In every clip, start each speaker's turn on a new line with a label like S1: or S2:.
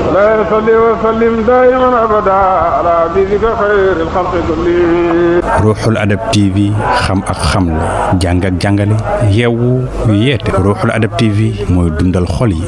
S1: لا يصلي وسلم دائما ابدا على حبيبك خير الخلق كلهم.
S2: Ruuxul Adab TV xam ak xamle jàng ak jàngale yeewu yeete Ruuxul Adab TV mooy dundal xol yi.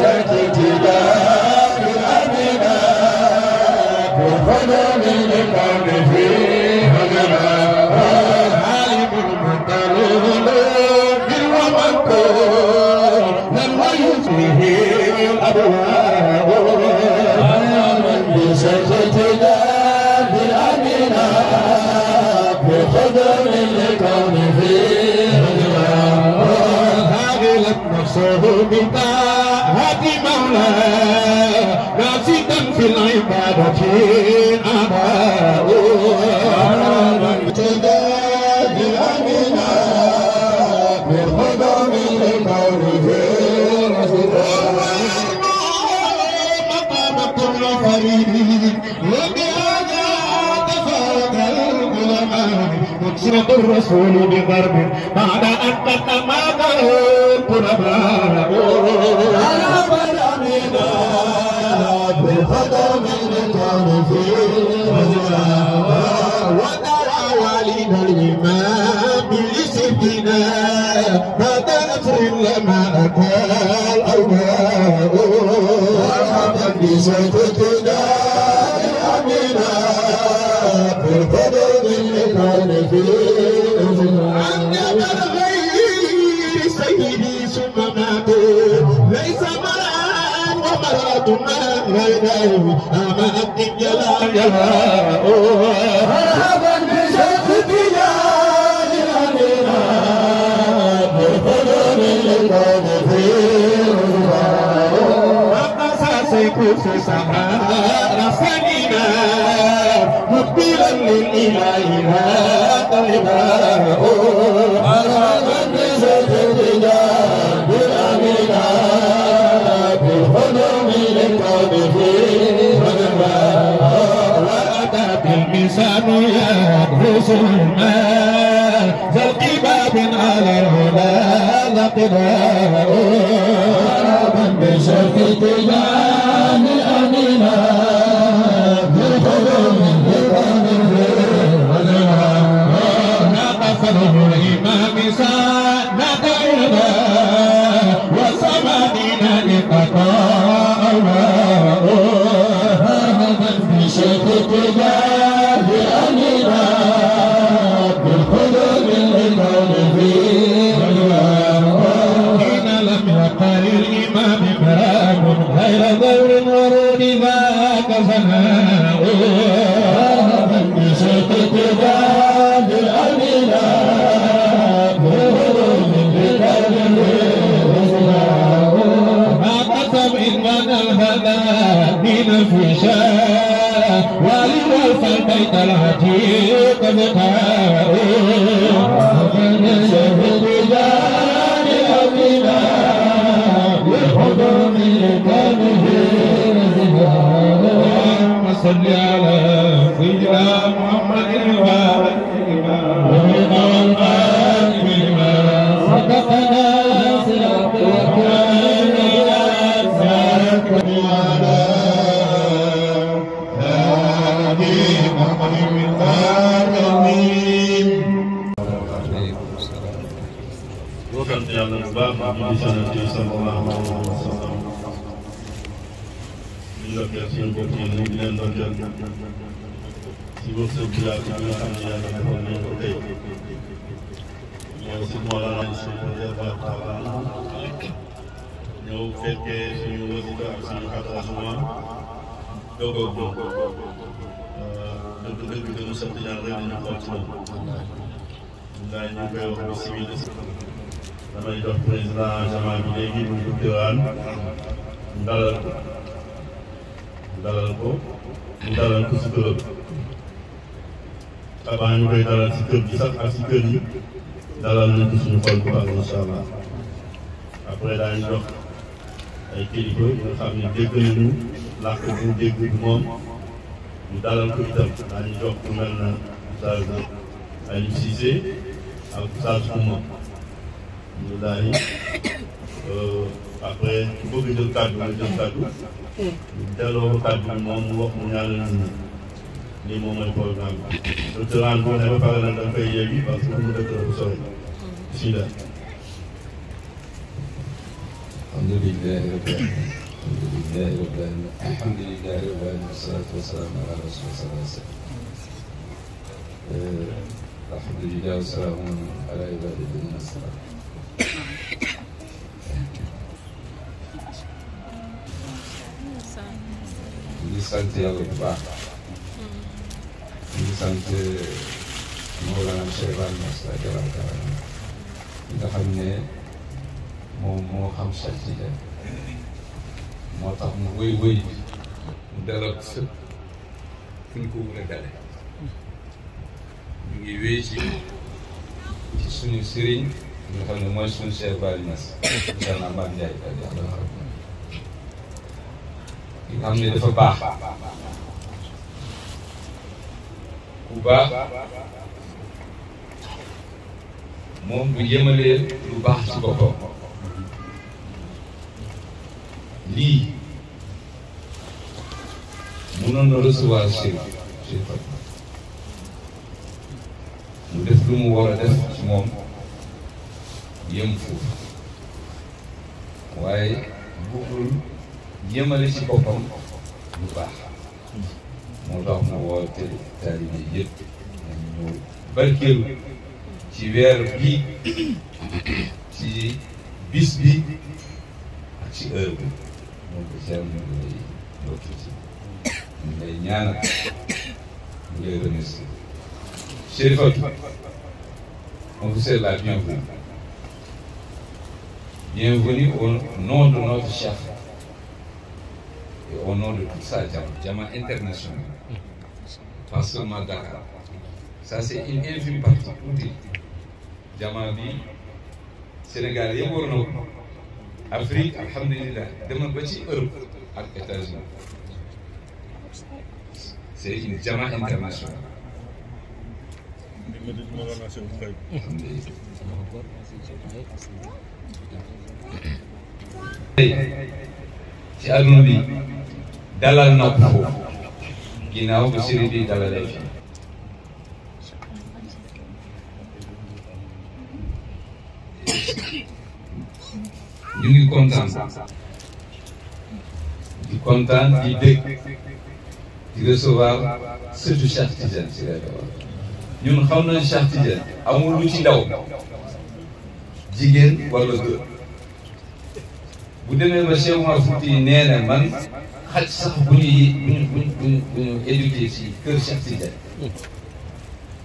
S3: Thank you. هادي مولاه ناسدا في العبادة أباء ابتدى بأمنا بالخدم لكونه مقامة الفريد وبهذا تفاد العلماء مكسرة الرسول بضرب بعد أن تتمادى القرباء بالخدم لكان فيه ودعا والد الإمام لسيدنا بعد نصر لما أتى الأوباء وحمد بسيدنا الأمينة بالخدم لكان فيه عندما الغير سيدي ثم ماتوا ليس مرأة ومرأة ما غيره أمام الجلال مرحبا بشيخ تجاه الأمينة بالقدر اللي كان فيه وقصى سيكون في سحارة سنينة مقبلا للإله لا طلبا مرحبا بشيخ تجاه الأمينة بالقدر اللي كان فيه وأتى بالميزان يدرس الماء ذا القباب على الهدى لقداء مرحبا بشيخ تجاه الأمينة بالقدر اللي كان فيه نقفله الإمام سنة الهدى وثمانين لقطاء شيخ تجاه الأمينة بالخدم اللي كان فيه حين لم يقل الإمام مرام غير دور ورود ذاك فناء شيخ تجاه الأمينة بالخدم اللي كان فيه ما قسم إن من الهدى من في شاء ولوفى البيت العتيق بقاء شهد جان الأمينة بالحضن لكانه اللهم صل على سيدنا محمد الفاتح ورضا القائم بما صدقنا صراط الرحمن
S4: sant yàlla bu baax ñu ngi sant ci sallallahu alayhi wa sallam ñu ndokkeel suñu bopp yi ñu ngi leen ndokkeel si wërsëg bi yaatu bi nga xam ne yàlla defal nañ ko tey mooy si Mawlana suñu radiyallahu taala ñëw fekkee suñu wasifa ak suñu xadrasuma dogoog moom dëgg dañu sant yàlla rek ñu xool ci moom ndax ñu koy wax bismillah damay jox président jamaa bi léegi mu ngi diwaan dalal ko si këram avant ñu koy dalal si kër gi sax ak si kër yi dalal nañ ko suñu xol bu baax incha allah après daañu jox ay kilifa yi nga xam ne dégg nañu làkk bu dégg bi moom ñu dalal ko itam daañu jox ku mel na Oustaz Aliou Cissé ak Oustaz Ouma ñu daal après ku bëgg jël kàddu nga jël kàddu ñu delloo ko kàddu bi moom mu wax mu ñaanal nit ñi lii moom mooy programme bi. docteur Anne boo nee ba pare nag da nga koy yeggi parce que mu dëkk la bu sori bismillah.
S5: alhamdulilah rabbil alamin
S3: الحمد لله رب العالمين والصلاة والسلام على رسول الله صلى الله عليه وسلم. الحمد لله والسلام على عباد الذين اصطفى. ñu ngi sant yàlla bu baax. ñu ngi sant Mawlana Cheikh Ibrahima radiyallahu taala anhu nga xam ne moom moo xam Cheikh Tidiane moo tax mu wëy mu dalal sëpp fu ñu ko mën a dale ñu ngi wéy ci suñu sëriñ nga xam ne mooy suñu Cheikh Ibrahima Cheikh Ahmad Ndiaye radiyallahu anhu ki nga xam ne dafa baax ku baax moom du yemalee lu baax ci boppam lii mënoon na recevoir Chérif mu def lu mu war a def ci moom yem foofu waaye bëggul yemale ci boppam lu baax moo tax mu woote taalibe yëpp nañu ñëw barkeelu ci weer bi ci bis bi ak ci heure bi donc Thierno ñu ngi lay ndokki ci ñu ngi lay ñaanal ñu ngi lay remercier Chérifatou on vous souhaite la bienvenue au nom de notre chef et au nom de toute sa Jama internationale pas seulement Dakar ça c'est une infime partie tuuti Jama bi Sénégal yëpp war na ko Afrique alhamdulilah demal ba ci Europe ak États-Unis c'est une Jama internationale. ci àdduna bi dalal na ko foofu ginnaaw bu sëriñ bi dalalee fi ñu ngi kontaan di dégg di recevoir surtout Cheikh Tidiane si rajo ñun xam nañ Cheikh Tidiane amul lu ci ndaw jigéen wala góor bu demee ba Cheikh Omar Fouti nee na man xaj sax bu ñu éduqué ci kër Cheikh Tidiane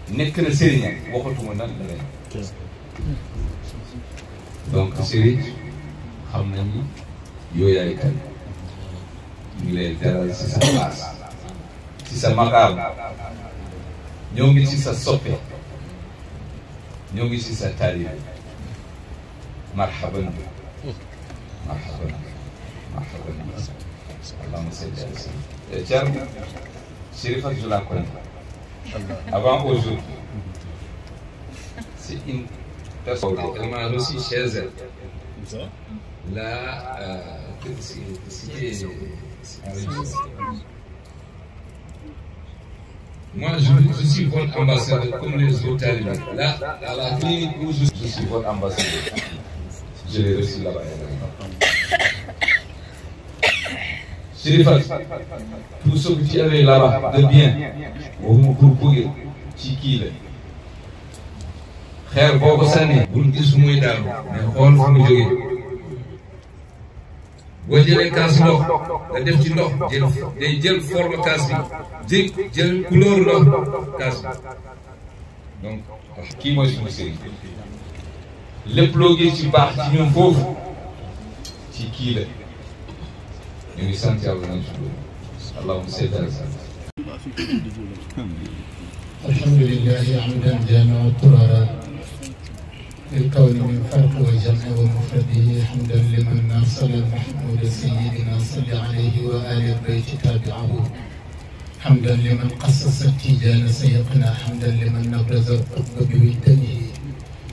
S3: nekk na sëriñam waxatuma nan la leen donc sëriñ xam nañu yow yaay kan ñu ngi lay teral si sa place si sa maqaam ñoo ngi ci sa soppe ñoo ngi ci sa taalibe marhaban marhaban marhaban allahumma salli ala sayyidina Thierno Chérifatou je la connais avant aujourd'hui c'est une personne elle m'a reçu chez elle là c'était moi je suis votre ambassadeur comme les autres talibans là à la clinique où je suis votre ambassadeur je l'ai reçu là-bas Chérifatou tout ce que tu avais là-bas de bien waxuma pour bëgg ci kii la xeer boo ko sànnee bul gis muy daal mais xool fu mu jógee boo jëlee kaas ndox nga def ci ndox day jël forme kaas bi jël couleur ndox kaas bi donc kii mooy suñu sëriñ lépp loo gis ci baax ci ñun foofu ci kii la ñu ngi sant yàlla nañ ci loolu allahumma salli ala
S5: alhamdulillahi hamdan jaami'a turara للكون من فرق وجمع ومفرده حمدا لمن أرسل المحمود سيدنا صل عليه وآل البيت تابعه حمدا لمن قصص التيجان سيقنا حمدا لمن نبرز القطب بوجدانه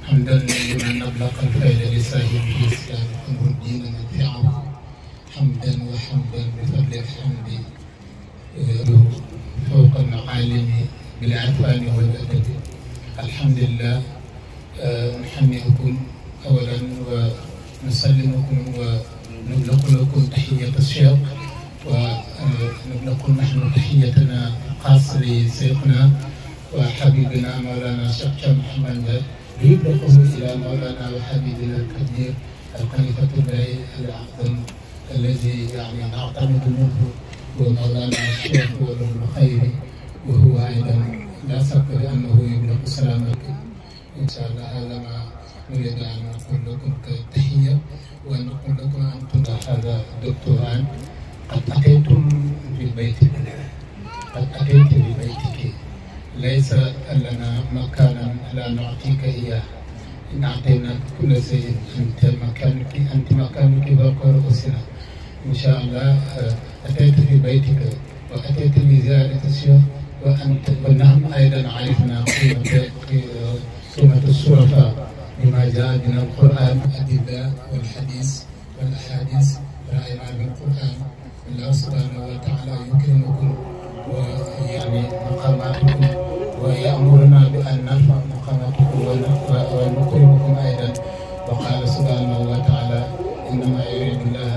S5: حمدا لمن أبلغ الفيل لصاحبه إسلام أمر الدين نفعه حمدا وحمدا بفضل الحمد فوق المعالم بالعرفان والأدب الحمد لله نحمدكم أولا ونسلمكم نبلغ لكم تحية الشيخ ونبلغ نحن تحيتنا الخاصة لشيخنا وحبيبنا مولانا الشيخ محمد يبلغه إلى مولانا وحبيبنا الكبير الخليفة الله الأعظم الذي يعني نعتمد منه ومولانا الشيخ وله الخير وهو أيضا لا شك بأنه يبلغ سلامك إن شاء الله. هذا ما نريد أن نقول لكم كتحية ونقول لكم أنتم هذا دكتوران قد أتيتم في بيتك، قد أتيت في بيتك، ليس لنا مكانا لا نعطيك إياه، إن أعطيناك كل شيء، أنت مكانك فوق رؤوسنا إن شاء الله. أتيت في بيتك وأتيت لزيارة الشيخ ونحن أيضا عرفنا قيمة الشرفاء بما جاء من القرآن الأدلة والحديث والأحاديث، رأينا بالقرآن الله سبحانه وتعالى يكرمكم ويعني مقاماتكم ويأمرنا بأن نرفع مقاماتكم ونكرمكم أيضا. وقال سبحانه وتعالى إنما يريد الله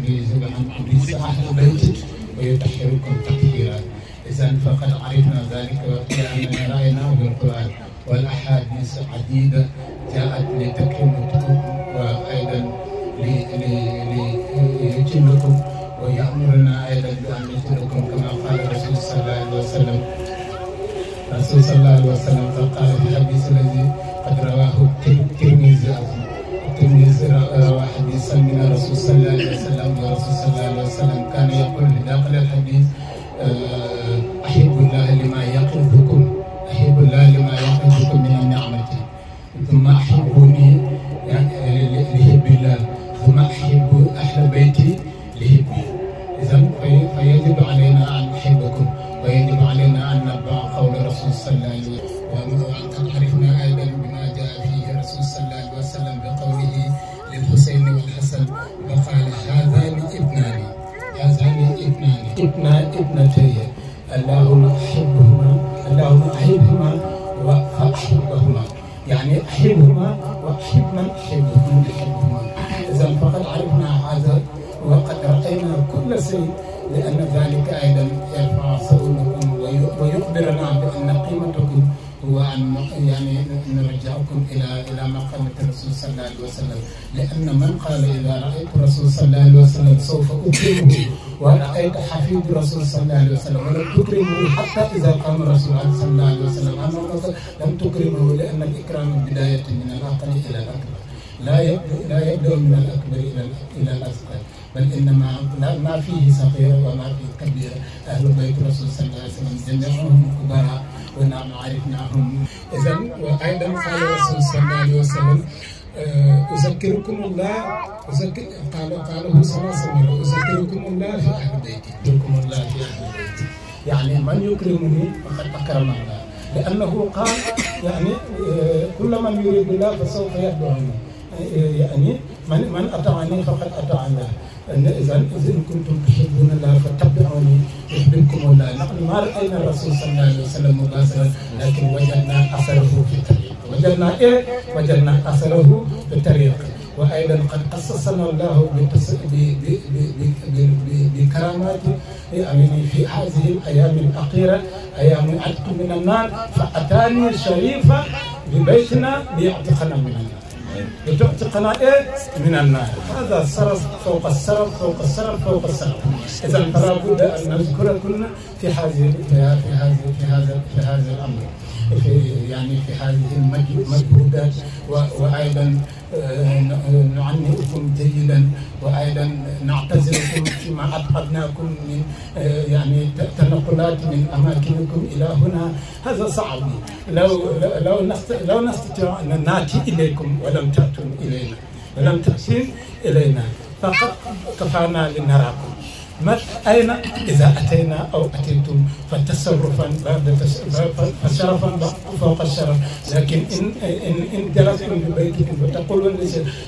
S5: ليذهب عنكم رجس أهل البيت ويطهركم تطهيرا. إذن فقد عرفنا ذلك لأننا رأيناه بالقرآن والأحاديث عديدة جاءت لتكريمكم وأيضا ليجلكم ويأمرنا أيضا بأن نجلكم كما قال الرسول صلى الله عليه وسلم. الرسول صلى الله عليه وسلم قال في الحديث الذي قد رواه الترمذي روى حديثا من الرسول صلى الله عليه وسلم، والرسول صلى الله عليه وسلم كان يقول في داخل الحديث أحب الله لما يقربكم، أحب الله لما يقربكم من النعمة، ثم أحبوني لحب الله، ثم أحب أهل بيتي لحبي. إذن فيجب علينا أن نحبكم ويجب علينا أن نتبع قول الرسول صلى الله عليه وسلم. وقد عرفنا أيضا بما جاء فيه الرسول صلى الله عليه وسلم بقوله للحسين والحسن فقال هذان ابنتي اللهم أحبهما فأحبهما، يعني أحبهما وأحب من أحبهما. إذا فقد عرفنا هذا وقد رأينا كل شيء، لأن ذلك أيضا يرفع صوتكم ويخبرنا بأن قيمتكم هو أن يعني نرجعكم إلى مقامة الرسول صلى الله عليه وسلم. لأن من قال إذا رأيت الرسول صلى الله عليه وسلم سوف أكرمه، ورأيت حفيد الرسول صلى الله عليه وسلم ولم تكرمه حتى إذا قام الرسول صلى الله عليه وسلم أمامك لم تكرمه، لأن الإكرام بداية من الأقل إلى الأكبر، لا يبدأ من الأكبر إلى الأصغر، بل إنما ما فيه صغيرة وما فيه كبيرة. أهل بيت الرسول صلى الله عليه وسلم جميعهم كبار ونحن عرفناهم. إذن وأيضا قال الرسول صلى الله عليه وسلم أذكركم الله قاله ثلاث مرات أذكركم الله في أهل بيتي، أذكركم الله في أهل بيتي، يعني من يكرمني فقد أكرم الله، لأنه قال يعني كل من يريد الله فسوف يتبعني، يعني من أطاعني فقد أطاع الله. إذا كنتم تحبون الله فاتبعوني يحببكم الله. نحن ما رأينا الرسول صلى الله عليه وسلم مباشرة، لكن وجدنا أثره في الطريق، وجدنا أثره في الطريق. وأيضا قد قصصنا الله بكرامات يعني في هذه الأيام الأخيرة، أيام عتق من النار، فأتاني الشريفة ببيتنا ليعتقنا من النار، لتعتقنا من النار. هذا السرف فوق السرف فوق السرف فوق السرف. إذا فلا بد أن نذكركن في هذا الأمر، يعني في هذه المجهودات، وأيضا نعنيكم جيدا، وأيضا نعتذركم فيما أبعدناكم من يعني تنقلات من أماكنكم إلى هنا. هذا صعب، لو نستطيع أن نأتي إليكم ولم تأتوا إلينا فقط كفانا لنراكم. أين إذا أتينا أو أتيتم فتصرفا فشرفا فوق الشرف، لكن إن جلستم ببيتكم وتقولون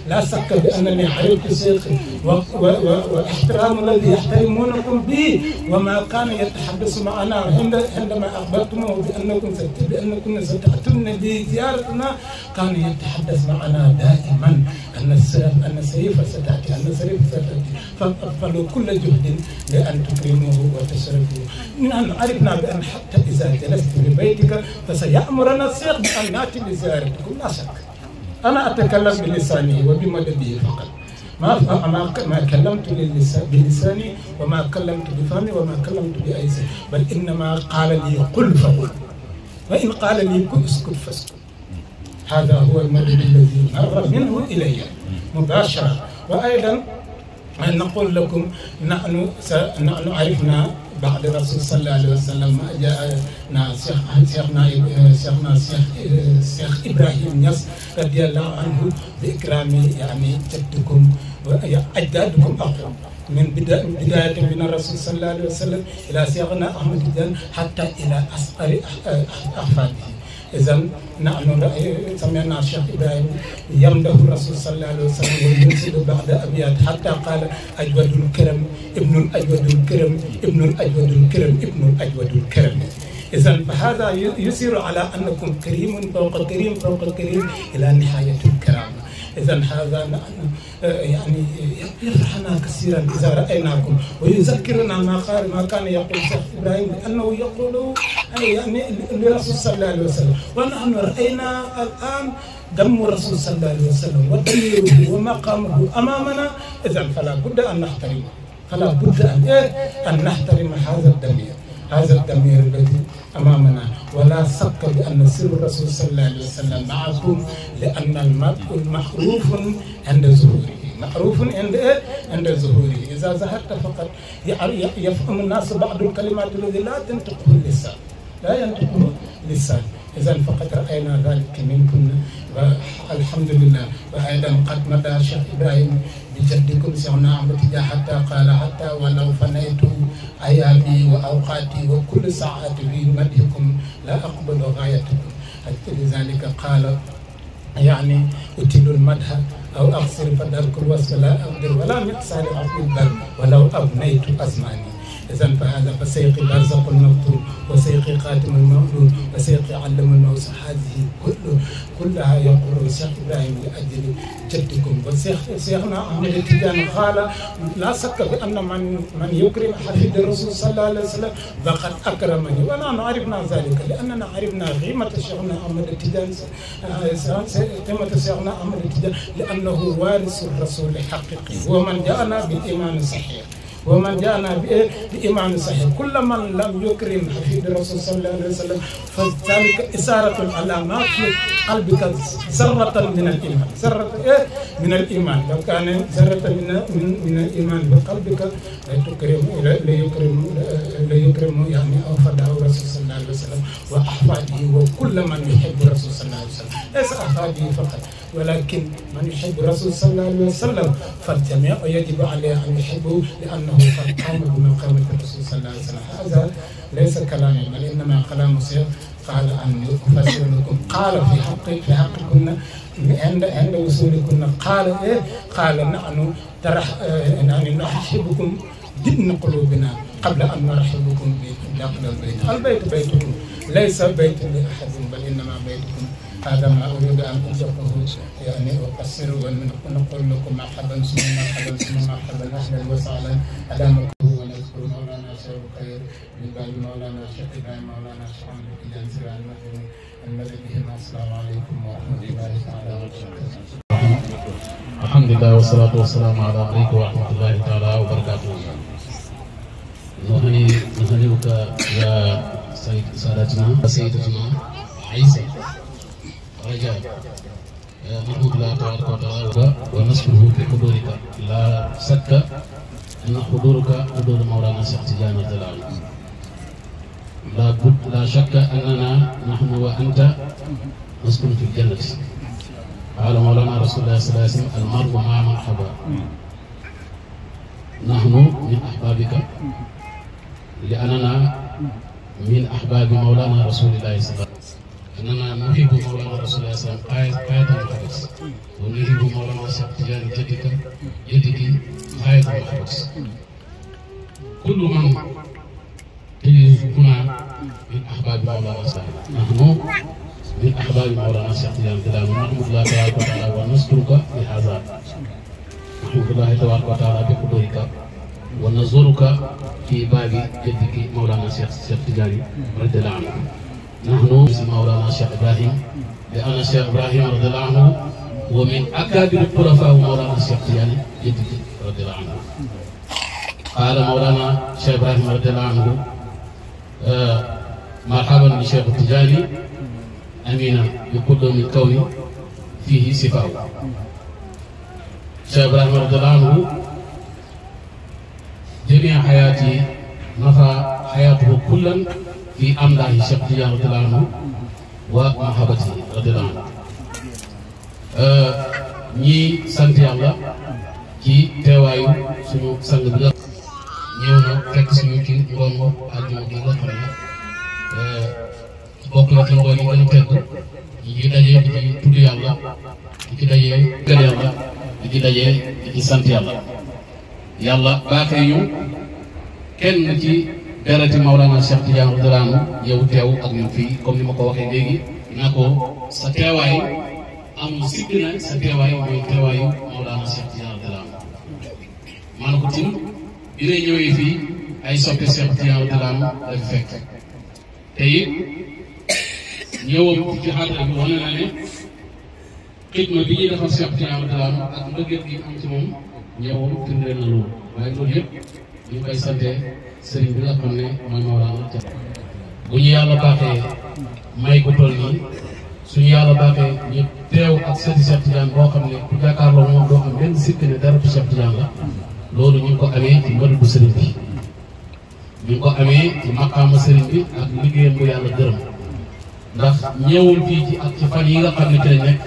S5: لا شك بأنني عرفت شيخي واحترام الذي يحترمونكم به وما كان يتحدث معنا عندما أخبرتموه بأنكم ستأتون بزيارتنا كان يتحدث معنا دائما أن السيف ستأتي فلو كل جهد لأن تكرموه وتشرفوه. نحن عرفنا بأن حتى إذا جلست ببيتك فسيأمرنا الشيخ بأن نأتي لزيارتكم لا شك. أنا أتكلم بلساني وبمدده فقط، ما كلمت بلساني وما كلمت بفمي وما كلمت بأي شيء، بل إنما قال لي قل فقل، وإن قال لي كن اسكت فاسكت. هذا هو المدد الذي مر منه إلي مباشرة. وأيضا نقول لكم نحن عرفنا بعد الرسول صلى الله عليه وسلم جاءنا شيخ إبراهيم نياس رضي الله عنه بإكرام يعني جدكم وأجدادكم أقوم من بداية من الرسول صلى الله عليه وسلم إلى شيخنا أحمد تيجان حتى إلى أصغر أحفاده. إذا نحن سمعنا الشيخ إبراهيم يمدح الرسول صلى الله عليه وسلم وينشد بعد أبيات حتى قال أجود الكرم ابن الأجود الكرم ابن الأجود الكرم ابن الأجود الكرم. إذا فهذا يسير على أنكم كريم فوق كريم فوق كريم إلى نهاية الكرامة. إذا هذا نحن يعني يفرحنا كثيرا إذا رأيناكم ويذكرنا ما كان يقول الشيخ إبراهيم لأنه يقول يعني للرسول صلى الله عليه وسلم، ونحن رأينا الآن دم الرسول صلى الله عليه وسلم ودميره ومقامه أمامنا. إذا فلا بد أن نحترمه، فلا بد أن نحترم هذا الضمير الذي أمامنا. ولا شك بأن سر الرسول صلى الله عليه وسلم معكم، لأن المرء معروف عند ظهوره، معروف عند ظهوره. إذا ظهرت فقط يفهم الناس بعض الكلمات التي لا تنطقه اللسان، لا ينطقه اللسان. إذا فقد رأينا ذلك منكم والحمد لله. وأيضا قد مدى الشيخ إبراهيم بجدكم شيخنا أحمد تيجان حتى قال حتى ولو فنيت أيامي وأوقاتي وكل ساعة في مدحكم لا أقبل غايتكم. لذلك قال يعني أتيل المدح أو أقصر فدرك الوصف لا أقدر ولا مقصار عقل البر ولو أبنيت أزماني. إذن فهذا فسيقي برزق المكتوب وسيقي قاتم المولود وسيقي علم الموسى. هذه كلها يقول الشيخ إبراهيم لأجل جدكم. وشيخنا أحمد تيجان قال لا شك بأن من يكرم حفيد الرسول صلى الله عليه وسلم فقد أكرمني، ونحن عرفنا ذلك لأننا عرفنا قيمة شيخنا أحمد تيجان، قيمة شيخنا أحمد تيجان لأنه وارث الرسول حقيقي ومن جاءنا بالإيمان الصحيح ومن جاءنا بإيمان صحيح. كل من لم يكرم حفيد الرسول صلى الله عليه وسلم فذلك إثارة على ما في قلبك ذرة من الإيمان، ذرة من الإيمان. لو كان ذرة من الإيمان بقلبك ليكرم يعني أوفده الرسول صلى الله عليه وسلم وأحفاده وكل من يحب الرسول صلى الله عليه وسلم، ليس أحفاده فقط ولكن من يحب الرسول صلى الله عليه وسلم فالجميع يجب عليه أن يحبه لأنه قد قام بمقامة الرسول صلى الله عليه وسلم. هذا ليس كلامي بل إنما كلام الشيخ قال أن أفسر لكم. قال في حقكم عند وصولكم قال نحن نحبكم ضمن قلوبنا قبل أن نرحبكم بداخل البيت. البيت بيتكم ليس بيت لأحد بل إنما بيتكم. هذا ما أريد أن أطلقه يعني أقصر ونقول لكم مرحبا ثم مرحبا ثم مرحبا أهلا وسهلا أدامكم. ونذكر مولانا شيخ الخير من بعد مولانا شيخ إبراهيم مولانا شيخ أحمد تيجان سرا المدني الذي بهم. السلام عليكم ورحمة الله تعالى وبركاته.
S6: الحمد لله والصلاة والسلام على أخيك ورحمة الله تعالى وبركاته. نهنئك يا سادتنا سيدتنا عيسى رجاء نحمد الله تبارك وتعالى ونشكره بحضورك. لا شك أن حضورك حضور مولانا شيخ تيجان رضي الله عنه. لا شك أننا نحن وأنت نسكن في الجنة. قال مولانا رسول الله صلى الله عليه وسلم المرء مع من حب. نحن من أحبابك لأننا من أحباب مولانا رسول الله صلى الله عليه وسلم أننا نحب مولانا رسول الله صلى الله عليه وسلم غاية المحبة ونحب مولانا الشيخ تجاني جدك غاية المحبة كل من هنا من أحباب مولانا صلى الله عليه وسلم نحن من أحباب مولانا الشيخ تجاني نحمد الله تبارك وتعالى ونشكرك لهذا نحمد الله تبارك وتعالى بقدرك ونزورك في باب جدك مولانا الشيخ تجاني رضي الله عنه نحن مولانا الشيخ إبراهيم لأن الشيخ إبراهيم رضي الله عنه ومن أكابر الخلفاء مولانا الشيخ تجاني جدك رضي الله عنه قال مولانا الشيخ إبراهيم رضي الله عنه مرحبا بالشيخ التجاني أمينا بكل من كوني فيه صفاء الشيخ إبراهيم رضي الله عنه جميع حياتي نفى حياته كلا في أمداه الشيخ التجاني رضي الله عنه ومحبته رضي الله عنه ñi sant yàlla ci teewaayu suñu sang bi nga ñëw na fekk suñu ci ngoonu àjjuma gi nga xam ne bokk na ci ngoon yi gën a tedd ñi ci dajee di ci tudd yàlla di ci dajee gën yàlla di ci dajee di ci sant yàlla yàlla baaxee ñu kenn ci dereti Mawlana Cheikh Tidiane radiyallahu anhu yow teew ak ñun fii comme ni ma ko waxee léegi naa ko sa teewaay amul sikk na sa teewaay mooy teewaayu Mawlana Cheikh Tidiane radiyallahu anhu maa na ko tim bi lay ñëwee fii ay soppe Cheikh Tidiane radiyallahu anhu la fekk te it ñëwam ci xadra bi wane na ne xidma bi ñuy defal Cheikh Tidiane radiyallahu anhu ak mbëggeel gi am ci moom ñëwam firndeel na loolu waaye loolu yëpp ñu ngi koy sante sëriñ bi nga xam ne mooy Mawlana bu ñu yàlla baaxee may ko toll nii suñu yàlla baaxee ñu teew ak sëti Cheikh Tidiane boo xam ne ku jàkkaarloo moom doo xam benn sikk ne dara du Cheikh Tidiane la loolu ñu ngi ko amee ci mbëru sëriñ bi ñu ngi ko amee ci maqaama sëriñ bi ak liggéeyam bu yàlla gërëm ndax ñëwul fii ci ak ci fan yi nga xam ne ci lañ nekk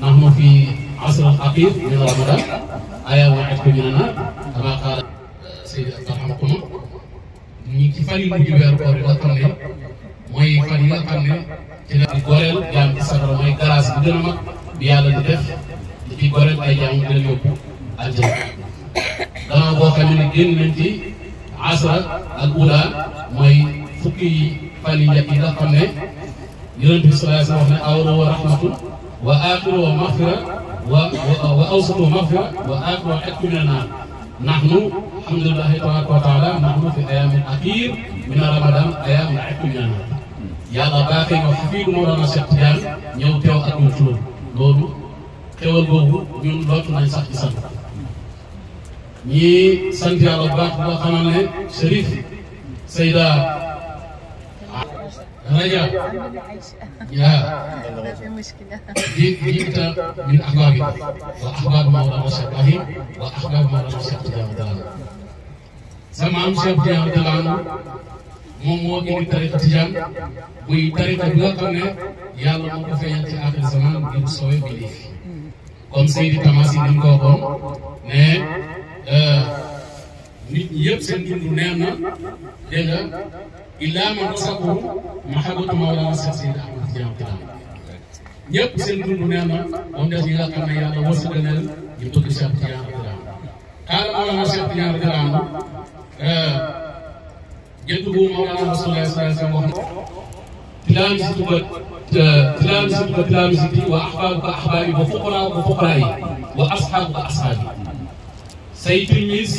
S6: ndax mu fi asral aqir min ramadan ayaa waxet ko ñu ne na kama qaala Seydi Abdourahmane ñi ci fan yu mujj weeru koor yi nga xam ne mooy fan yi nga xam ne ci la di goreel jaam ci safara mooy garaas bi gën a mag bi yàlla di def di ci goreel ay jaam di leen yóbbu aljana gannaaw boo xam ne génn nañ ci asra al ula mooy fukki fan yi njëkk yi nga xam ne Yonent bi sallallahu alayhi wa sallam wax ne awwalu wa rahmatun wa aaxiru wa maghfira wa awsatu maghfira wa aaxiru itqun mina naar nahnu alhamdulillahi tabaraka wa taala nahnu fi ayaamil axiir min ramadan ayaamil itqin mina naar yàlla baaxee nga fii du Mawlana Cheikh Tidiane ñëw teew ak ñun ci loolu xewal boobu ñun dootu nañ sax ci sant ñii sant yàlla bu baax boo xamal ne Chérif Seyda Raja yaa جئت من أحبابك وأحباب مولانا الشيخ إبراهيم وأحباب مولانا الشيخ تجاني رضي الله عنه سمعهم الشيخ تجاني رضي الله عنه moom moo indi tariqa tijaan muy tariqa bi nga xam ne yàlla moo ko feeñal ci aaxir zaman ngir sooy bi lii comme Seydi Tamasi ni mu ko waxoon ne nit ñi yëpp seen dund neex na dégg nga illaa man rasaku mahabbatu Mawlana Cheikh Seydi Ahmad Tijaan radiyallahu anhu ñëpp seen dund neex na moom des ñi nga xam ne yàlla wërsëgal na ñu bëgg Cheikh Tijaan radiyallahu anhu qaala Mawlana Cheikh Tijaan radiyallahu anhu جده مولانا رسول الله صلى الله عليه وسلم تلامذتك تلامذتي واحبابك احبابي وفقراءك وفقرائي واصحابك اصحابي say tilmis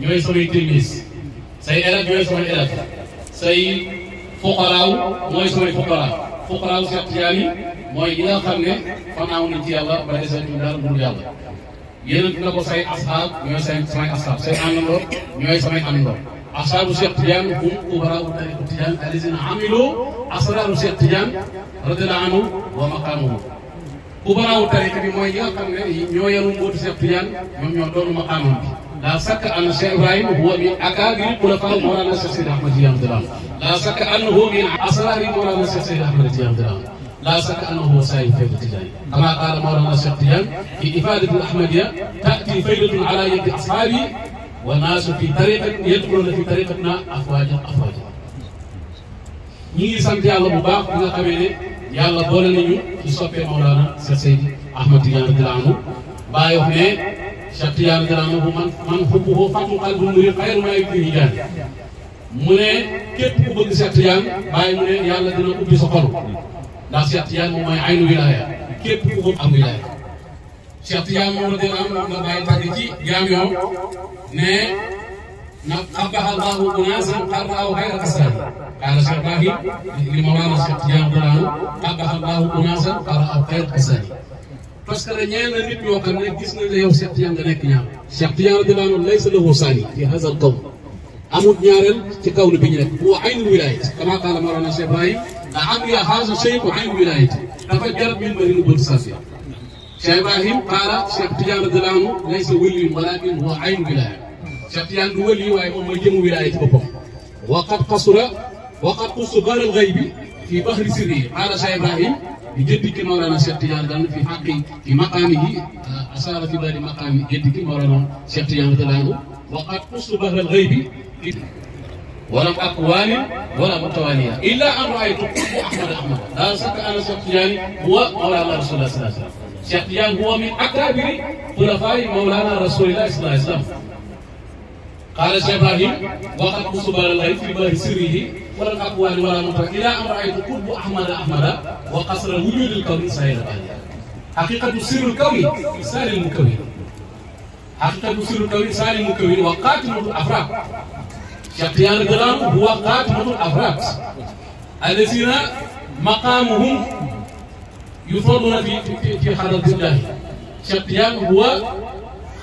S6: ñooy samay tilmis say élèves ñooy samay élèves say fuqaraaw mooy samay fuqaraaw Cheikh Tidiane mooy ñi nga xam ne fanaaw nañ ci yàlla ba deseetuñ dara dul yàlla yéen na ko say asxaab ñooy samay asxaab say àndandoo ñooy samay àndandoo أصحاب الشيخ تجان هم كبراء طريقة تجان الذين عملوا أسرار الشيخ تجان رضي الله عنه ومقامه كبراء طريقة بموي ñoo yaru mbootu Cheikh Tidiane ñoom ñoo doon maqaamam bi لا شك أن الشيخ إبراهيم هو من أكابر خلفاء مولانا الشيخ سيدي أحمد تجان رضي الله عنه لا شك أنه من أسرار مولانا الشيخ سيدي أحمد تجان رضي الله عنه لا شك أنه هو سائل فيض التجاني كما قال مولانا الشيخ تجان في إفادة الأحمدية تأتي فيضة على يد أصحابي والناس في طريقة يدخلون في طريقتنا أفواجا أفواجا. ñi ngi sant yàlla bu baax bi nga xamee ne yàlla boole nañu ci soppee Mawlana Cheikh Seydi Ahmad Tidiane radiyallahu anhu bàyyi wax ne Cheikh Tidiane radiyallahu anhu man hubbuhu fathu qalbi murid xayru maa yukfihi jaan mu ne képp ku bëgg Cheikh Tidiane bàyyi mu ne yàlla dina ubbi sa xol ndax Cheikh Tidiane moom mooy aynu wilaaya képp ku bëgg am wilaaya. Cheikh Tidiane moom radiyallahu anhu nga bàyyi tàgg ci jaam yoo ne قبح الله أناسا قرأوا غير أسرار قال شيخ إبراهيم لمولانا Cheikh Tidiane radiyallahu anhu قبح الله أناسا قرأوا غير أسرار parce que ñeen na nit ñoo xam ne gis nañ la yow Cheikh Tidiane nga nekk ñaar Cheikh Tidiane radiyallahu anhu laysa lahu saani fi hadha al-kawn amul ñaareel ci kaw bi ñu nekk huwa aynul wilaayati kama qaala mawlaana Cheikh Ibrahim amiya hadha shay'u aynul wilaayati dafa jar min bari lu bëgg safiya Cheikh Ibrahim qaala Cheikh Tidiane radiyallahu anhu laysa waliyyun walakin huwa aynul wilaaya Cheikh Tidiane du wali waaye moom mooy jëmu wilaaya ci boppam waqad qussa bahr al-ghaybi fi bahri sirri qaala Cheikh Ibrahim bi jëddiki Mawlana Cheikh Tidiane daan fi xaqi fi maqaamihi asara fi baari maqaami jëddiki Mawlana Cheikh Tidiane radiyallahu anhu waqad qussa bahr al-ghaybi ولم أقوال ولا متوالية إلا أن رأيت أحمد لا شك أن Cheikh Tidiane هو مولانا رسول الله صلى الله عليه وسلم Cheikh Tidiane هو من أكابر خلفاء مولانا رسول الله صلى الله عليه وسلم قال Cheikh Ibrahim وقد قص بار الغيب في بار سره ولم أقوال ولا متوالية إلا أن رأيت قطب أحمد وقصر وجود الكون سائر الآية حقيقة سر الكون سائر المكون حقيقة سر الكون سائر المكون وقاتل الأفراد Cheikh Tidiane radiyallahu anhu هو خاتمة الأفراد الذين مقامهم يفرضون في حضرة الله Cheikh Tidiane هو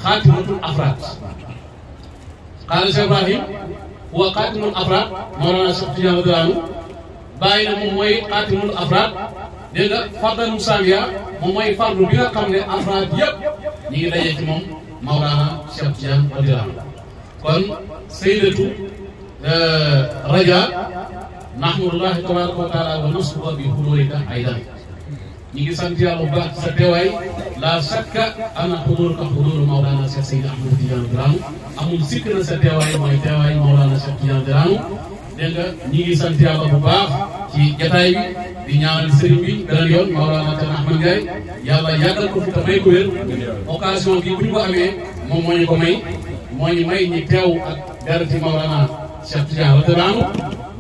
S6: خاتمة الأفراد قال Cheikh Ibrahim هو خاتم الأفراد مولانا Cheikh Tidiane radiyallahu anhu bàyyi na moom mooy xaatimul afraad dégg nga fardal musawiya moom mooy fardu bi nga xam ne afraad yëpp ñi ngi daje ci moom Mawlana Cheikh Tidiane radiyallahu anhu kon sayyidatu raja nahmadullahi tabaraka wa taala wa nasruhu bi hudurika aydan ñi ngi sant yàlla bu baax ci sa teewaay la shakka ana huduruka huduru Mawlana Cheikh Seydi Ahmad Tidiane radiyallahu anhu amul sikk na sa teewaay mooy teewaay Mawlana Cheikh Tidiane radiyallahu anhu dégg nga ñi ngi sant yàlla bu baax ci jataay bi di ñaanal sëriñ bi beneen yoon Mawlana Cheikh Ahmad Ndiaye yàlla yàggal ko fi te may ko wér occasion bi bu ñu ko amee moom moo ñu ko may moo ñu may ñi teew ak dara ci Mawlana Cheikh Tidiane radiyallahu anhu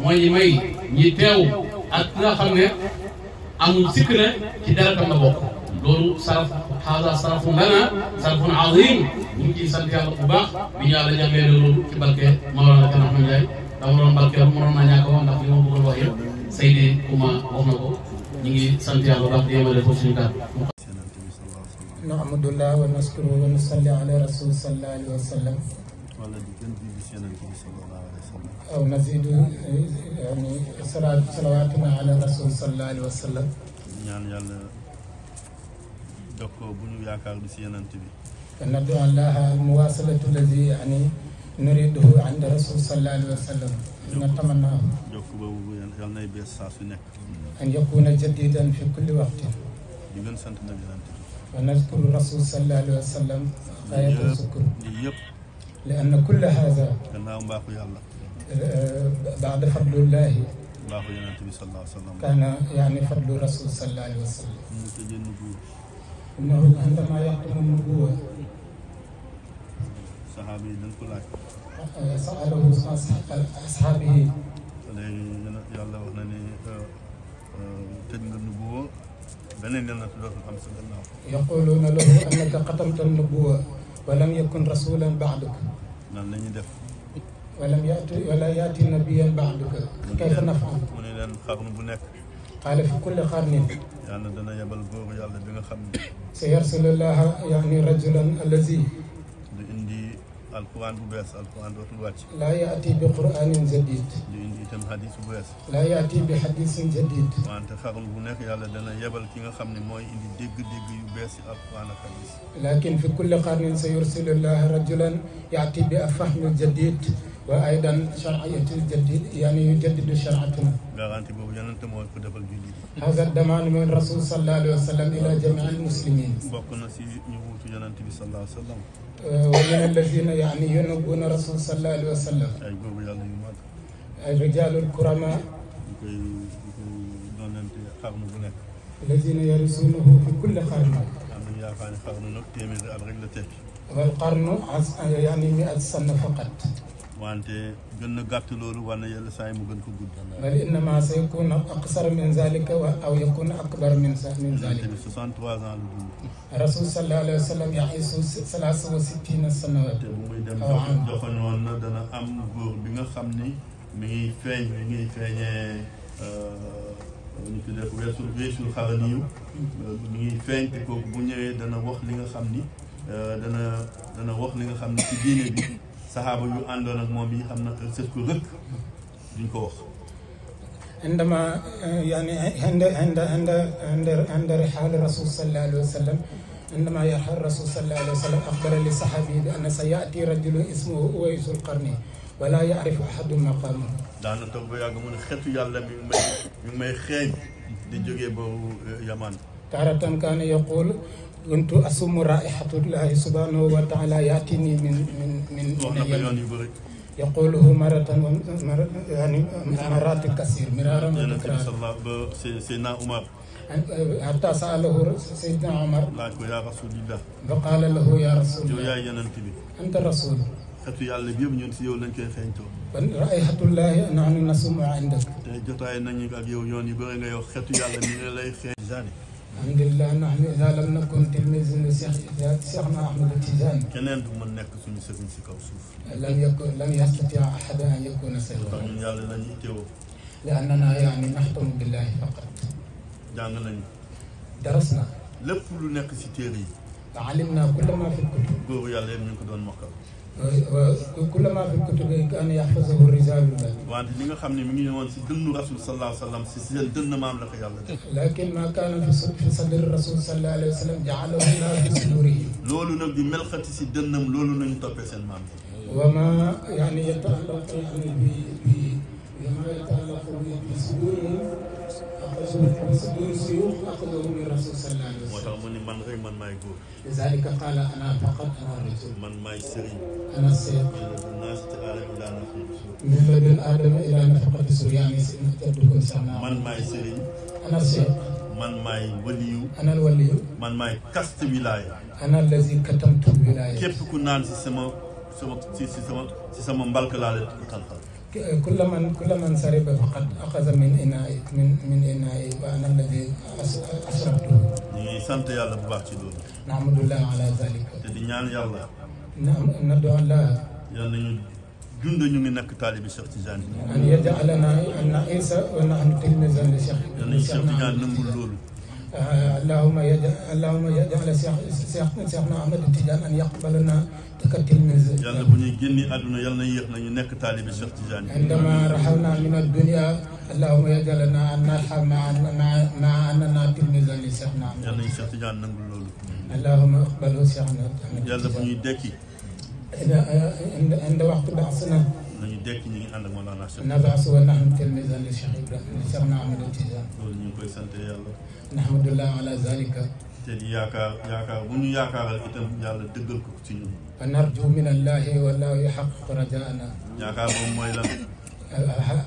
S6: moo ñu may ñi teew ak nga xam ne amul sikk ne ci dara tam la bokk loolu saraf hada sarafun lana sarafun azim ñu ngi ciy sant yàlla bu baax bi ñu yàlla jàngee loolu ci barke Mawlana Cheikh Ahmad Ndiaye dama doon barkeel mënoon naa ñàkk a wax ndax li ma bëggoon wax yëpp Seydi Ouma wax na ko ñu ngi sant yàlla bu baax di yemale foofu suñu kàddu.
S5: nahmadullah wa naskuru wa nusalli ala rasul sallallahu alayhi wa sallam aw nazidu yani salawatuna ala rasul sallallahu alayhi wa sallam
S4: ñaan yàlla jokkoo bu ñu yaakaar bi si yenant bi
S5: nadu allaha muwasalatu alladi yani nuriduhu inda rasul sallallahu alayhi wa sallam natamannahu
S4: jokk boobu yàlla nay bees saa su nekk
S5: an yakuna jadidan fi kulli waqtin
S4: di gën sant nag yenant bi
S5: wa nazkuru rasul sallallahu alayhi wa sallam xayata sukkur
S4: lii yëpp
S5: li anna kulla hada
S4: gannaaw mbaaxu yàlla
S5: baada fadlullahi
S4: mbaaxu yenant bi sallallahu alayhi wa sallam
S5: kaana yani fadlu rasul sallallahu alayhi wa sallam
S4: ñu tëjee nubuwa
S5: innahu indama yaxtumu nubuwa
S4: saxaaba yi dañ ko laaj
S5: sa'alahu ashaabihi
S4: léegi yàlla wax na ne tëj nga nubuwa beneen yenant dootul am sa gannaaw
S5: yaquluuna lahu annaka xatamta nubuwa wa lam yakun rasulan ba'duka
S4: nan la ñuy def
S5: walam yaati nabiyan ba'duka kayfa naf'al
S4: mu ne leen xarnu bu nekk
S5: qaala fi kulli qarnin
S4: yàlla dana yebal góoru yàlla bi nga xam ne
S5: sayarsilullaha yani rajulan allazi
S4: du indi alquran bu bees alquran dootul wàcc
S5: laa yaati bi qur'anin jadid
S4: du indi itam hadis bu bees
S5: laa yaati bi hadisin jadid
S4: wante xarnu bu nekk yàlla dana yebal ki nga xam ne mooy indi dégg-dégg yu bees yi alquran ak hadis
S5: lakin fi kulli qarnin sayarsilullaha rajulan yaati bi fahmin jadid وأيضا شرعية الجديد يعني يجدد شرعتنا. هذا الضمان من الرسول صلى الله عليه وسلم إلى جميع المسلمين. ومن الذين يعني ينبون الرسول صلى الله عليه وسلم الرجال الكرماء الذين يرثونه في كل قرن. والقرن يعني 100 سنة فقط. بل إنما سيكون أقصر من ذلك أو يكون أكبر من ذلك. الرسول صلى الله عليه وسلم يعيش 63 سنوات أو عام.
S4: ñu tuddee ko weesul xaraniyu mi ngi feeñ te kooku bu ñëwee dana wax li nga xam ni dana wax li nga xam ni ci diine bi saxaaba yu àndoon ak moom yi xam na sët ko rëkk duñ ko wax.
S5: عندما يعني عند رحال الرسول صلى الله عليه وسلم عندما يرحل الرسول صلى الله عليه وسلم أخبر لصحابه بأن سيأتي رجل اسمه أويس القرني ولا يعرف أحد مقامه.
S4: daana toog ba yàgg mu ne xetu yàlla mi ngi may xeeñ di jógee boobu Yaman.
S5: تارة كان يقول كنت أسم رائحة الله سبحانه وتعالى يأتيني من اليمن. يقوله مرة يعني مرات كثير مرارا وتكرارا.
S4: سيدنا عمر
S5: حتى سأله سيدنا عمر
S4: يا رسول الله
S5: فقال له يا رسول الله أنت الرسول.
S4: xetu yàlla bi yëpp ñun si yow lañ koy xeeñtoo.
S5: رائحة الله نحن نسمع عندك.
S4: te jotaay nañu ak yow yoon yu bëri nga yow xetu yàlla mi ngi lay xeeñ Tijaani.
S5: الحمد لله نحن إذا لم نكن تلميذ لشيخنا أحمد التيجاني.
S4: keneen du mën nekk suñu sëriñ si kaw suuf.
S5: لم يستطيع أحد أن يكون سيدا.
S4: ñun yàlla nañu teewoo.
S5: لأننا يعني نحكم بالله فقط.
S4: jàng nañu.
S5: درسنا.
S4: lépp lu nekk si téere yi.
S5: علمنا كل ما في الكتب.
S4: góoru yàlla yëpp ñu ngi ko doon mokkal.
S5: وكل ما في الكتب كان يحفظه الرجال.
S4: wante li nga xam ne mi ngi woon si dënnu rasul sallallahu alayhi wa sallam si seen dënn maam la ko yàlla def.
S5: لكن ما كان في صدر الرسول صلى الله عليه وسلم جعله الله في صدوره.
S4: loolu nag di melxati si dënnam loolu nañu toppee seen maam.
S5: وما يعني يتعلق يعني بما يتعلق بصدورهم بصدور السيوف أخذه من الرسول صلى الله عليه وسلم.
S4: moo tax mu ni man rek man maay góor.
S5: لذلك قال أنا فقط أنا الرجل.
S4: man maay sëriñ.
S5: أنا السيد. من لدن آدم إلى نفقة السور يعني تدخل سنة.
S4: man maay sëriñ.
S5: أنا السيد.
S4: man maay waliyu.
S5: أنا الولي.
S4: man maay kast wilaaya.
S5: أنا الذي كتمت الولاية.
S4: képp ku naan si sama mbalk laa leen tànqal.
S5: كل من سرب فقد أخذ من إنائي وأنا الذي أشربته.
S4: ñu ngi sant yàlla bu baax ci loolu.
S5: نحمد الله على ذلك.
S4: te di ñaan yàlla.
S5: ندعو الله.
S4: yal nañu dund ñu ngi nekk taalibi Cheikh Tidiane.
S5: أن يجعلنا أن نعيش ونحن تلميذا لشيخ.
S4: yal nañu Cheikh Tidiane nangul loolu.
S5: اللهم يجعل شيخنا أحمد التيجان أن يقبلنا كتلميذ.
S4: yàlla bu ñuy génni àdduna yal na yéex nañu nekk taalibi Cheikh Tidiane.
S5: عندما رحلنا من الدنيا اللهم يجعلنا أن نرحل مع أننا تلميذا لشيخنا.
S4: yal nañu Cheikh Tidiane nangul loolu.
S5: اللهم اقبله شيخنا أحمد.
S4: yàlla bu ñuy dekki.
S5: عند وقت بعثنا.
S4: nañu dekki ñu ngi ànd ak Mawlana Cheikh.
S5: نبعث ونحن تلميذا لشيخنا أحمد التيجان.
S4: loolu ñu ngi koy sant yàlla.
S5: نحمد الله على ذلك.
S4: te di yaakaar bu ñu yaakaaral itam yàlla dëggal ko ci ñun.
S5: فنرجو من الله والله يحقق رجاءنا.
S4: yaakaar moom mooy lan.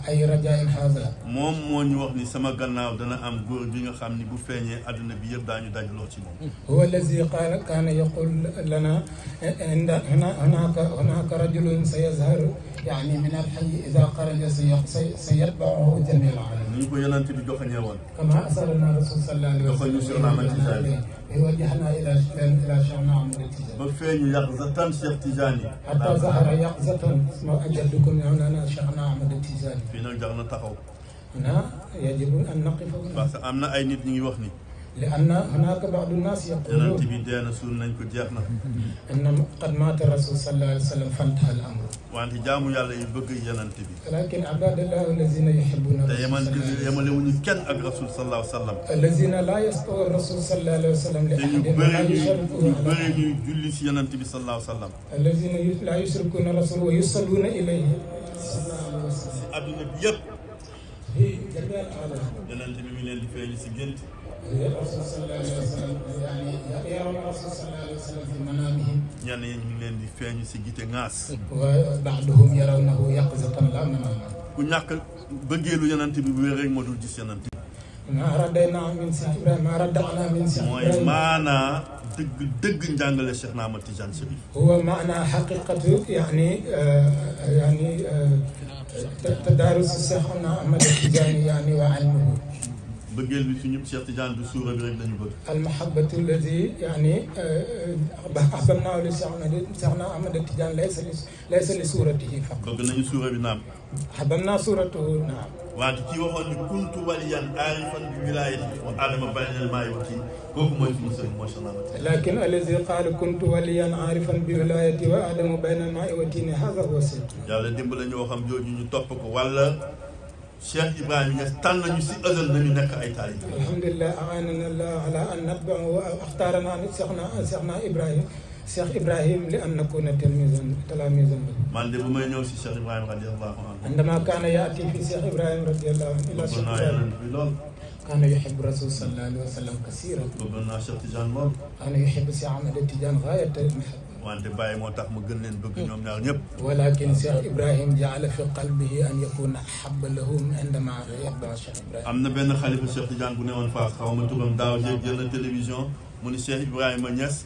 S5: أي رجاء هذا.
S4: moom moo ñu wax ni sama gannaaw dana am góor bi nga xam ni bu feeñee àdduna bi yëpp daañu dajloo ci moom.
S5: هو الذي كان يقول لنا هناك رجل سيظهر يعني من الحي إذا خرج سيتبعه جميع العالم.
S4: ni ñu ko yonent bi joxañee woon.
S5: كما أرسلنا الرسول صلى الله عليه وسلم يوجهنا إلى شيخنا أحمد التيجاني.
S4: ba feeñu yaqzatan Cheikh Tidiane.
S5: حتى ظهر يقظة أجدكم هنا شيخنا أحمد التيجاني.
S4: fii nag jar na taxaw.
S5: هنا يجب أن نقف.
S4: parce que am na ay nit ñu ngi wax ni.
S5: لأن هناك بعض الناس يقولون إن قد مات الرسول صلى الله عليه وسلم فانتهى الأمر. لكن عباد الله الذين يحبون الرسول صلى الله عليه وسلم الذين لا يسقوا الرسول صلى الله عليه وسلم لأحد ولا يشركون الذين لا يشركون الرسول ويصلون إليه صلى الله عليه وسلم في جميع العالم. الرسول صلى الله عليه وسلم يعني يرى الرسول صلى الله عليه وسلم في منامهم وبعضهم يرونه يقظة لا مناما. ما ردنا من سحر ما ردنا من سحر معنى دق njàngale Cheikh Ahmad Tidiane Chérif هو معنى حقيقة يعني تدارس الشيخ أحمد التجاني يعني وعلمه. bëggeel bi ci ñëpp Cheikh Tidiane du suura bi rek lañu bëgg. المحبة الذي يعني أحببناه لشيخنا أحمد التجاني ليس لصورته فقط. bëgg nañu suura bi naam. أحببنا صورته نعم. wante kii waxoon ni kuntu waliyan aarifan bi wilaayati wa aadama bayna al-maa'i wa tiin kooku mooy suñu sëriñ mooy Cheikh Ahmad. لكن الذي قال كنت وليا عارفا بولايتي وآدم بين الماء والتين هذا هو سيد. yàlla dimbali ñoo xam jooju ñu topp ko wala. Cheikh Ibrahima Niass tànn nañu si ëllëg nañu nekk ay taalibe. alhamdulilah aanana Allah ala an natba'ahu wa axtaarana Cheikhna Ibrahima Cheikh Ibrahima li an nakuna talaamizan man de bu may ñëw si Cheikh Ibrahima radiyallahu anhu. عندما كان يأتي في Cheikh Ibrahima radiyallahu anhu إلى Cheikh Ibrahima كان يحب الرسول صلى الله عليه وسلم كثيرا. كان يحب Cheikh Ahmad Tidiane غاية المحبة. wante bàyyi moo tax mu gën leen bëgg ñoom ñaar ñëpp. ولكن Cheikh Ibrahim جعل في قلبه أن يكون أحب له عندما يتبع Cheikh Ibrahim. am na benn xalifa Cheikh Tidiane bu newoon Fass xaw ma turam daaw jéeg jël na télévision mu ni Cheikh Ibrahima Niass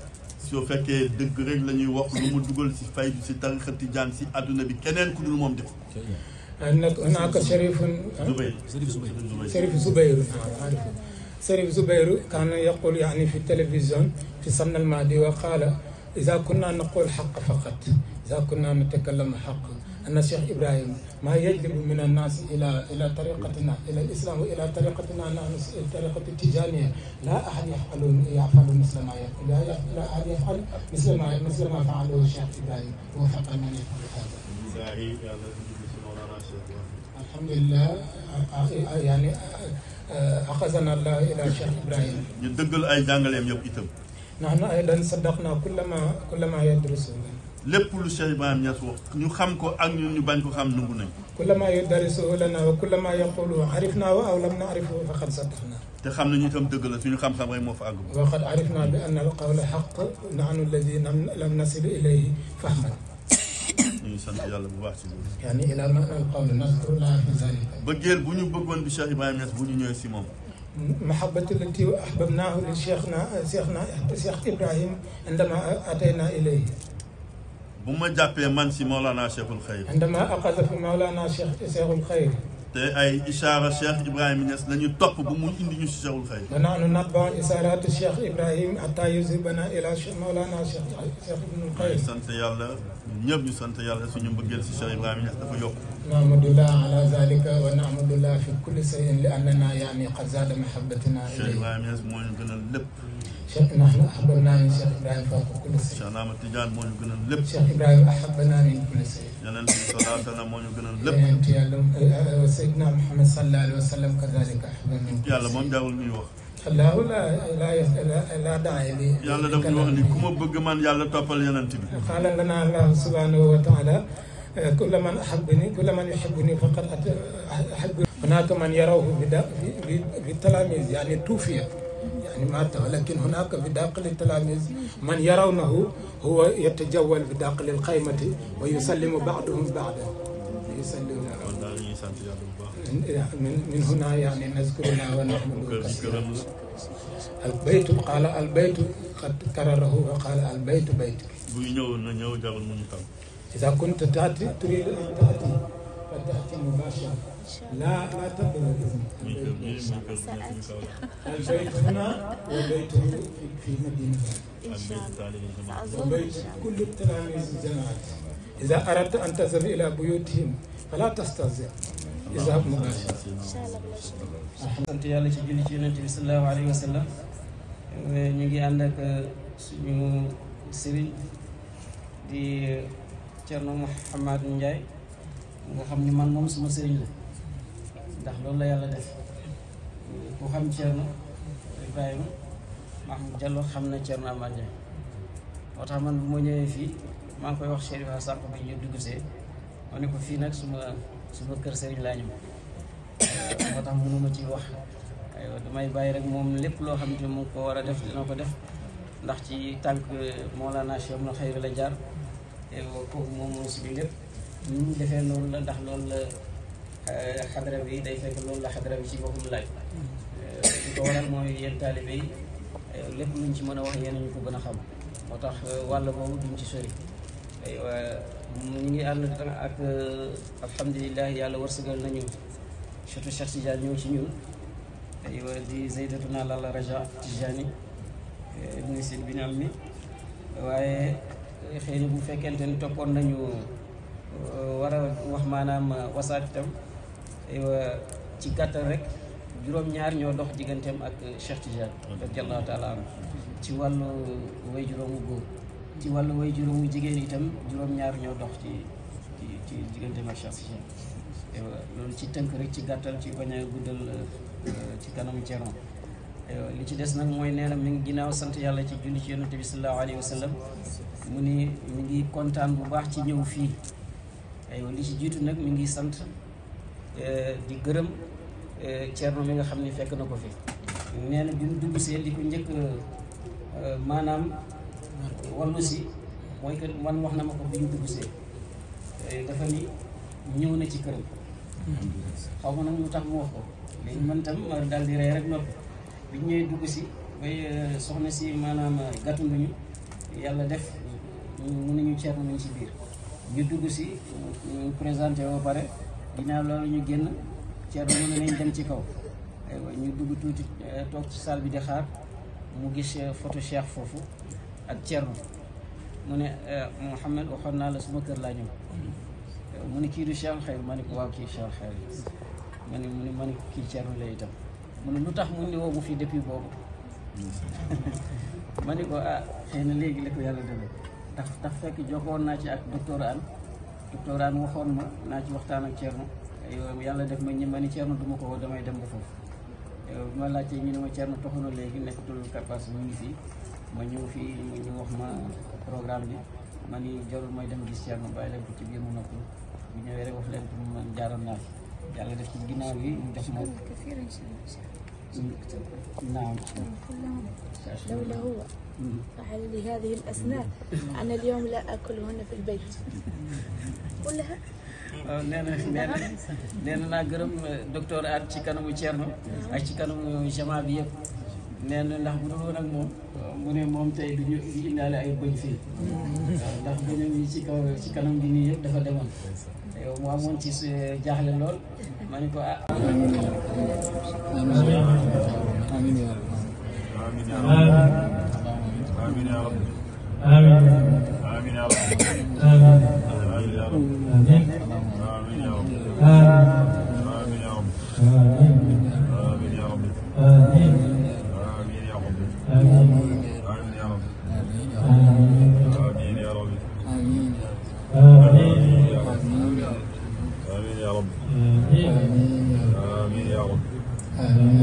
S5: soo fekkee dëgg rek la ñuy wax lu mu dugal si faydu si tarixa Tidiane si adduna bi keneen ku dul moom def. هناك شريف زبير كان يقول يعني في التلفزيون في سن الماضي وقال إذا كنا نقول حق فقط إذا كنا نتكلم حق أن الشيخ إبراهيم ما يجلب من الناس إلى طريقتنا إلى الإسلام وإلى طريقتنا طريقة التجانية لا أحد يفعل مثل ما يقول لا أحد يفعل مثل ما فعله الشيخ إبراهيم وفق من يفعل هذا. الحمد لله يعني أخذنا الله إلى الشيخ إبراهيم. يدقل أي جانغليم يب إتم. نحن أيضا صدقنا كل ما يدرسون. lépp lu Cheikh Ibrahima Niass wax ñu xam ko ak ñun ñu bañ ko xam nangu nañ. كل ما يدرسه لنا وكل ما يقوله عرفنا أو لم نعرفه فقد صدقنا. te xam nañu itam dëgg la suñu xam-xam rek moo fa àgg. وقد عرفنا بأن القول حق نحن الذين لم نصل إليه فهما. ñu sant yàlla bu baax ci loolu. يعني إلى ما القول نذكر الله في ذلك. bëggeel bu ñu bëggoon bi Cheikh Ibrahima Niass bu ñu ñëwee si moom. محبة التي أحببناه لشيخ إبراهيم عندما أتينا إليه. بما جابي من سي مولانا شيخ الخير. عندما أخذ في مولانا شيخ الخير. te ay ishaara Cheikh Ibrahima Niass lañu topp bu mu indi ñu si Cheikhul Khayr. ونحن نتبع إشارات الشيخ إبراهيم حتى يجذبنا إلى مولانا شيخ ابن الخير. sant yàlla ñëpp ñu sant yàlla suñu mbëggeel si Cheikh Ibrahima Niass dafa yokk. نحمد الله على ذلك ونحمد الله في كل شيء لأننا يعني قد زاد محبتنا إليه. Cheikh Ibrahima Niass moo ñu gënal lépp. نحن أحببنا من شيخ إبراهيم فوق كل شيء. Cheikh Ahmad Tidiane moo ñu gënal lépp. Cheikh Ibrahim أحبنا من كل شيء. Yonent bi sallallahu alayhi wa sallam moo ñu gënal lépp. سيدنا محمد صلى الله عليه وسلم كذلك أحبنا من كل شيء. yàlla moom jaawul muy wax. الله لا داعي لي. yàlla daf ñu wax ni ku ma bëgg man yàlla toppal yonent bi. قال لنا الله سبحانه وتعالى كل من أحبني كل من يحبني فقد أحب. هناك من يروه بالتلاميذ يعني توفي. يعني مات ولكن هناك في داخل التلاميذ من يرونه هو يتجول في داخل الخيمة ويسلم بعضهم بعضا يسلم. من هنا يعني نذكرنا ونحمده كثيرا. البيت قال البيت قد كرره وقال البيت بيتك. إذا كنت تأتي تريد أن تأتي فتأتي مباشرة لا تبدأ الإذن. البيت هنا والبيت في مدينة وبيت كل التلاميذ الجماعة. إذا أردت أن تذهب إلى بيوتهم فلا تستهزئ jazakumullah.
S7: sant yàlla ci julli ci yonent bi sallallahu alayhi wa sallam. ñu ngi ànd ak suñu sëriñ di Thierno Mouhamad Ndiaye nga xam ni man moom suma sëriñ la ndax loolu la yàlla def ku xam Thierno Ibrahima Mahmoud Diallo xam na Thierno Amath Ndiaye moo tax man bu ma ñëwee fii maa ngi koy wax Chérif sànq bi ñu dugg see ma ne ko fii nag suma kër sëriñ laa ñëw moo tax mënuma ci wax aywa damay bàyyi rek moom lépp loo xam ne mu ko war a def dina ko def ndax ci tànk Mawlana Cheikh Ibn Khayri la jaar kooku moom mooy suñu lépp ñu defee loolu la ndax loolu la xadra bi day fekk loolu la xadra bi ci boppam laaj li ko waral mooy yéen taalibe yi lépp luñ ci mën a wax yéen ñu ko gën a xam moo tax wàll boobu duñ ci sori aywa ñu ngi ànd ak alhamdulilah yàlla wërsëgal nañu surtout Cheikh Tidiane ñëw ci ñun aywa di Zeydatuna Lalla Raja Tijani ibn Sid bin Ammi waaye xëy na bu fekkente ni toppoon nañu war a wax maanaam wasaat itam aywa ci gàttal rek juróom-ñaar ñoo dox digganteem ak Cheikh Tidiane radiyallahu taala anhu ci wàllu way juróomu góor ci wàllu way juróomu jigéen itam juróom-ñaar ñoo dox ci digganteem ak Cheikh Tidiane aywa loolu ci tënk rek ci gàttal ci bañ a guddal ci kanamu Thierno li ci des nag mooy nee na mi ngi ginnaaw sant yàlla ci julli ci yonent bi sallallahu alayhi wa sallam mu ni mi ngi kontaan bu baax ci ñëw fii aywa li ci jiitu nag mi ngi sant di gërëm Thierno mi nga xam ni fekk na ko fi nee na bi mu dugg see li ko njëkk maanaam wallu si mooy que man wax na ma ko bi ñu dugg see dafa ni ñëw na ci këram xaw ma nag lu tax mu wax ko léegi man tam ma daal di rey rek noppi bi ñu ñëwee dugg si bay soxna si maanaam gàttanduñu yàlla def mun nañu Thierno nañ ci biir ñu dugg si ñu présenté ba pare ginnaaw loolu ñu génn Thierno mën nañ dem ci kaw aywa ñu dugg tuuti toog ci salle bi di xaar mu gis photo Cheikh foofu ak Thierno mu ne Mouhamed waxoon naa la suma kër laa ñëw mu ne kii du Cheikh Khayri ma ne ko waaw kii Cheikh Khayri ma ne ko kii Thierno la itam mu ne lu tax mu ne woo mu fii depuis boobu ma ne ko xëy na léegi la ko yàlla defee ndax fekk jokkoon naa ci ak docteur Anne waxoon ma naa ci waxtaan ak Thierno yàlla def ma ñi ma ni Thierno du ma ko woo damay dem ba foofu bi ma laajtee ñu ne ma Thierno toxu na léegi nekkatul Kapaas mu ngi fii ma ñëw fii ñu wax ma programme bi ma ni jarul may dem gis Thierno bàyyi leen ko ci biir mu noppal bu ñëwee rek wax leen ko man jaaroon naa fi yàlla def ci ginnaaw yi ñu def moom نعم
S8: لولا هو فعل لي هذه الأسنان أنا اليوم لا أكلهن في البيت كلها
S7: nee na naa gërëm docteur Anne ci kanamu Thierno ak ci kanamu jamaa bi yëpp nee na ndax bu dul woon ak moom mu ne moom tey du indaale ay bëñ fii waaw ndax bëñam yi ci kaw ci kanam gi nii yëpp dafa demoon yow mu amoon ci jaaxle lool ma ne ko
S5: آمين يا رب
S9: آمين يا رب آمين يا رب آمين آمين يا رب آمين يا رب آمين يا رب آمين يا رب آمين يا رب آمين يا رب آمين يا رب آمين يا رب آمين يا رب آمين يا رب آمين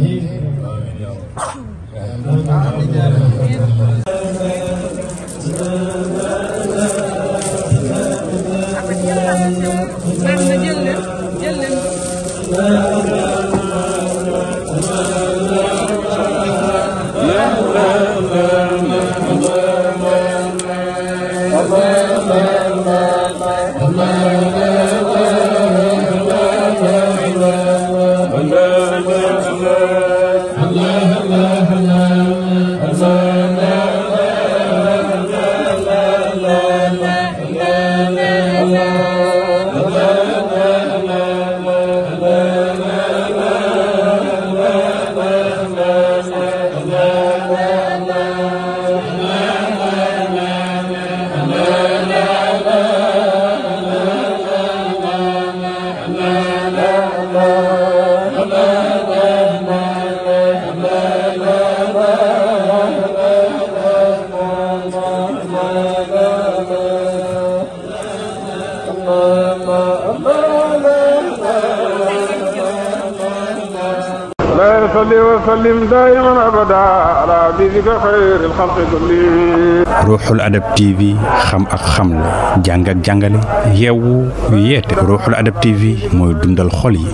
S9: يا رب
S1: Allah لا يصلي وسلم دائما ابدا على حبيبك خير الخلق كلهم.
S2: ruuxul adab TV xam ak xamle jàng ak jàngale yeewu yeete ruuxul adab TV mooy dundal xol yi.